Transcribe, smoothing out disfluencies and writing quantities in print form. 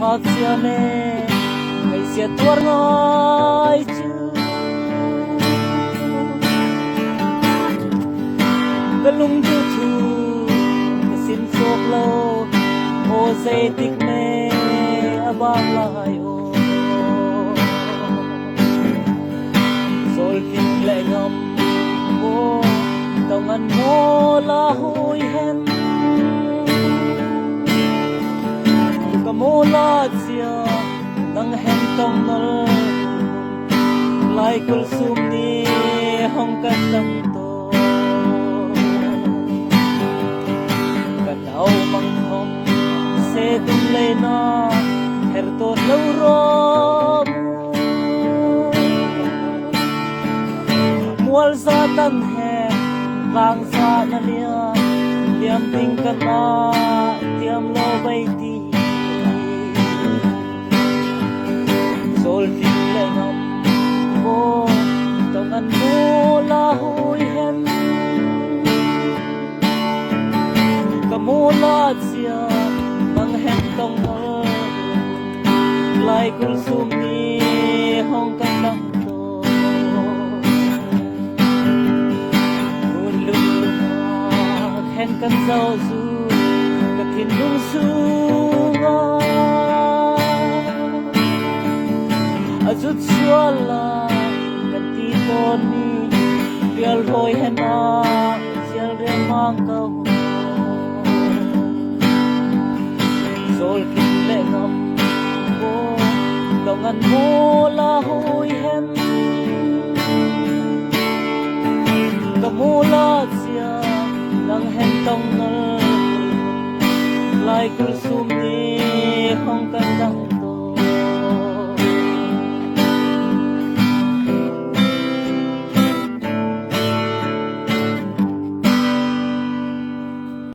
hak sia ne ngày sia tuar ngai chu kalung chu chu sin sok lo o say tik ne abang lai o sol kin le ngam mo tong an mo la hui hen ka mo la sia nang hen tong nal lai kul sum ni hong ka tang to kan au mang hom se tum le na her to lo ro mual sa tan he lang sa na lia tiam ting ka na tiam lo bai ti sol king le ngam mo tong an mo la hui hen ka mo la sia nang hen tong mo lai kul sum ni hong ka tang to un lum lum hen kan zau zu ka kin lung su nga azut suala kan ti ton ni bial hoi hen na sial re mang ka sol kin le ngam mo dong an mo la hoi hen ka mo la sia nang hen tong nal lai kul sum ni hong ka